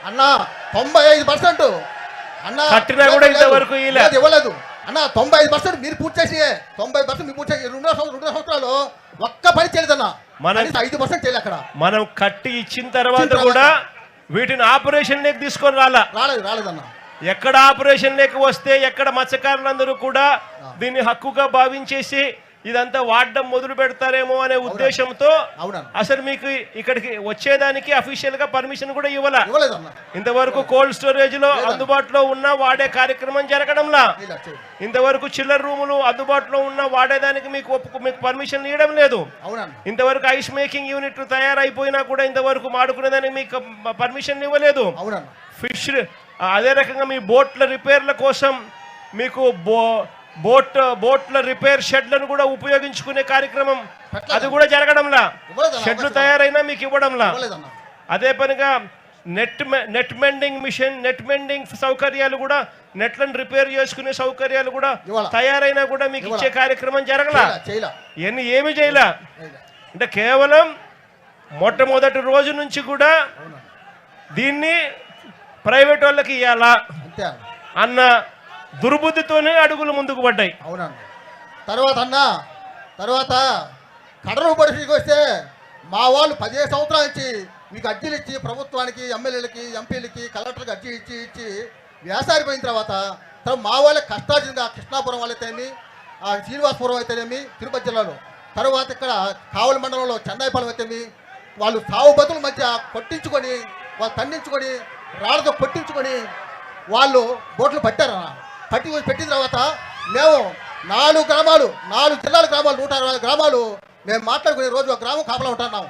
అన్న 95% అన్న కట్టినా కూడా ఇంతవరకు ఇవ్వలేదు అన్న. 95% మీరు పూర్తి చేసి 90% మీరు పూర్తి చేసి 2 సంవత్సరాలు ఒక్క పని చేయలేదన్న. మన 5% చేయలేదు అక్కడ. మనం కట్టి ఇచ్చిన తర్వాత కూడా వీటిని ఆపరేషన్ లేక తీసుకొని రాలేదన్న. ఎక్కడ ఆపరేషన్ లేక వస్తే ఎక్కడ మత్స్యకారులందరూ కూడా దీన్ని హక్కుగా భావించేసి ఇదంతా వాడడం మొదలు పెడతారేమో అనే ఉద్దేశంతో అసలు మీకు ఇక్కడికి వచ్చేదానికి అఫీషియల్ గా పర్మిషన్ కూడా ఇవ్వలేదన్న. ఇంతవరకు కోల్డ్ స్టోరేజ్ లో అందుబాటులో ఉన్న వాడే కార్యక్రమం జరగడంలా, ఇంతవరకు చిల్లర్ రూములు అందుబాటులో ఉన్న వాడేదానికి మీకు పర్మిషన్ ఇవ్వడం లేదు. ఇంతవరకు ఐస్ మేకింగ్ యూనిట్లు తయారైపోయినా కూడా ఇంతవరకు మాడుకునేదానికి మీకు పర్మిషన్ ఇవ్వలేదు. ఫిష్ అదే రకంగా మీ బోట్ల రిపేర్ల కోసం మీకు బోట్ల రిపేర్ షెడ్లను కూడా ఉపయోగించుకునే కార్యక్రమం అది కూడా జరగడంలా. షెడ్లు తయారైనా మీకు ఇవ్వడంలా. అదే పనిగా net mending machine, net mending సౌకర్యాలు కూడా, నెట్లను రిపేర్ చేసుకునే సౌకర్యాలు కూడా తయారైనా కూడా మీకు ఇచ్చే కార్యక్రమం జరగలా. ఇవన్నీ ఏమి చేయలే. అంటే కేవలం మొట్టమొదటి రోజు నుంచి కూడా దీన్ని ప్రైవేట్ వాళ్ళకి ఇవ్వాలా అన్న దుర్బుద్ధితోనే అడుగులు ముందుకు పడ్డాయి. అవునండి. తర్వాత కడరు పరిస్థితికి వస్తే మా వాళ్ళు 15 సంవత్సరాల నుంచి మీకు అర్జీలు ఇచ్చి ప్రభుత్వానికి, ఎమ్మెల్యేలకి, ఎంపీలకి, కలెక్టర్కి అర్జీ ఇచ్చి వ్యాసారిపోయిన తర్వాత మా వాళ్ళకి కష్టార్జితంగా కృష్ణాపురం వాళ్ళైతేనేమి, శ్రీనివాసపురం అయితేనేమి తిరుపతి జిల్లాలో, తర్వాత ఇక్కడ కావలి మండలంలో చెన్నైపాలెం అయితేమి వాళ్ళు సావు బతుల మధ్య కొట్టించుకొని, వాళ్ళు తండించుకొని, రాళ్ళతో కొట్టించుకొని వాళ్ళు బోట్లు పట్టారన్న. పెట్టిన తర్వాత మేము 4 జిల్లాల గ్రామాలు 160 గ్రామాలు మేము మాట్లాడుకుని రోజు ఒక గ్రామం కాపలా ఉంటున్నాం.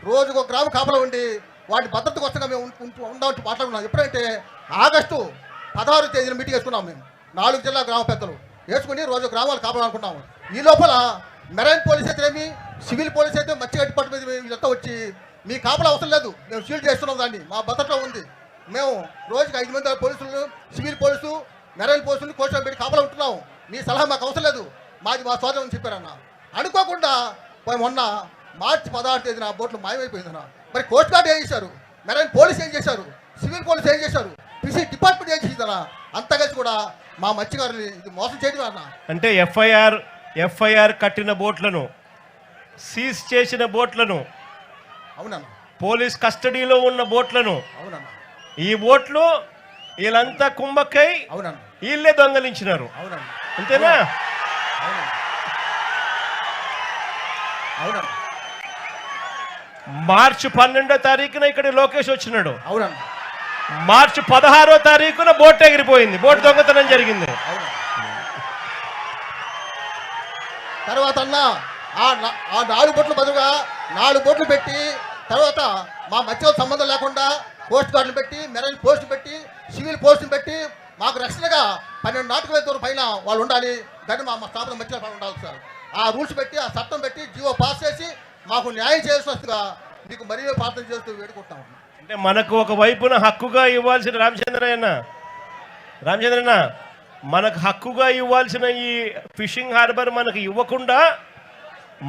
రోజుకు ఒక గ్రామం కాపలా ఉండి వాటి భద్రత కోసంగా మేము ఉండవచ్చు మాట్లాడుకున్నాం. ఎప్పుడంటే ఆగస్టు 16వ తేదీన మీటింగ్ వేసుకున్నాం. మేము 4 జిల్లా గ్రామ పెద్దలు వేసుకుని రోజు గ్రామాలు కాపలా అనుకున్నాము. ఈ లోపల మెరైన్ పోలీస్ అయితేనేమి, సివిల్ పోలీస్ అయితే మత్స్య డిపార్ట్మెంట్ వీళ్ళంతా వచ్చి మీ కాపలా అవసరం లేదు, మేము షీల్డ్ చేస్తున్నాం, దాన్ని మా భద్రతలో ఉంది, మేము రోజుకి 5 మంది పోలీసులు, సివిల్ పోలీసు, మెరైన్ పోలీసులు కోర్టులో పెట్టి కాపలా ఉంటున్నాము, మీ సలహా మాకు అవసరం లేదు, మాది మా సోదరం చెప్పారన్న. అనుకోకుండా మొన్న మార్చి 16వ తేదీన ఆ బోట్లు మాయమైపోయిందన్న. మరి కోస్ట్ గార్డ్ ఏం చేశారు, మెరైన్ పోలీస్ ఏం చేశారు, సివిల్ పోలీస్ ఏం చేశారు, ఫిషీ డిపార్ట్మెంట్ ఏం చేసిందన్న. అంతా కలిసి కూడా మా మత్స్యకారుని ఇది మోసం చేయడం అన్న. అంటే ఎఫ్ఐఆర్ కట్టిన బోట్లను, సీజ్ చేసిన బోట్లను, అవునన్న, పోలీస్ కస్టడీలో ఉన్న బోట్లను, అవునన్న, ఈ బోట్లు వీళ్ళంతా కుంభక్కై వీళ్ళే దొంగలించినారు. అంతేనా? మార్చి 12వ తారీఖున ఇక్కడ లోకేష్ వచ్చినాడు. మార్చి 16వ తారీఖున బోట్ ఎగిరిపోయింది, బోట్ దొంగతనం జరిగింది. తర్వాత అన్న ఆ 4 బోట్లు బదులుగా 4 బోట్లు పెట్టి, తర్వాత మా మధ్య సంబంధం లేకుండా కోస్ట్ గార్డులు పెట్టి, మెరైన్ పోస్టులు పెట్టి, సివిల్ పోస్టులు పెట్టి మాకు రక్షణగా 12 నాటికల దూరం పైన వాళ్ళు ఉండాలి, దాన్ని మా స్థాపన మధ్యలో ఉండాలి సార్. ఆ రూల్స్ పెట్టి, ఆ చట్టం పెట్టి, జీవో పాస్ చేసి మాకు న్యాయం చేయాల్సి వస్తుందిగా మీకు మరీ ప్రార్థన చేస్తూ వేడుకుంటాం. అంటే మనకు ఒక వైపున హక్కుగా ఇవ్వాల్సిన రామచంద్రయ్య మనకు హక్కుగా ఇవ్వాల్సిన ఈ ఫిషింగ్ హార్బర్ మనకు ఇవ్వకుండా,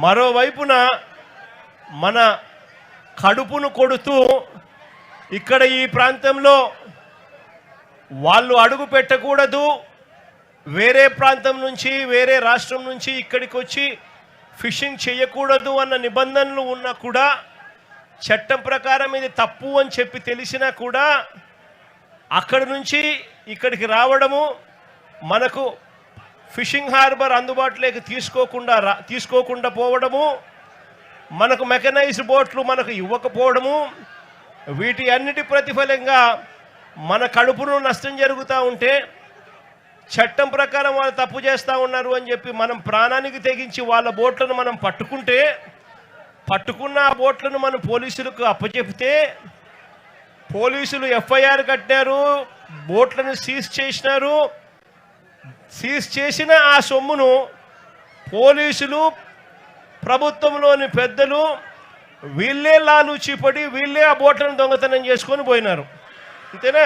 మరోవైపున మన కడుపును కొడుతూ ఇక్కడ ఈ ప్రాంతంలో వాళ్ళు అడుగు పెట్టకూడదు, వేరే ప్రాంతం నుంచి, వేరే రాష్ట్రం నుంచి ఇక్కడికి వచ్చి ఫిషింగ్ చేయకూడదు అన్న నిబంధనలు ఉన్నా కూడా, చట్టం ప్రకారం ఇది తప్పు అని చెప్పి తెలిసినా కూడా అక్కడి నుంచి ఇక్కడికి రావడము, మనకు ఫిషింగ్ హార్బర్ అందుబాటులోకి తీసుకోకుండా పోవడము, మనకు మెకనైజ్డ్ బోట్లు మనకు ఇవ్వకపోవడము, వీటి అన్నిటి ప్రతిఫలంగా మన కడుపును నష్టం జరుగుతూ ఉంటే, చట్టం ప్రకారం వాళ్ళు తప్పు చేస్తూ ఉన్నారు అని చెప్పి మనం ప్రాణానికి తెగించి వాళ్ళ బోట్లను మనం పట్టుకున్న ఆ బోట్లను మనం పోలీసులకు అప్పచెప్తే, పోలీసులు ఎఫ్ఐఆర్ కట్టారు, బోట్లను సీజ్ చేసినారు. సీజ్ చేసిన ఆ సొమ్మును పోలీసులు, ప్రభుత్వంలోని పెద్దలు వీళ్ళే లాలూచిపడి వీళ్ళే ఆ బోట్లను దొంగతనం చేసుకొని పోయినారు. అంతేనా?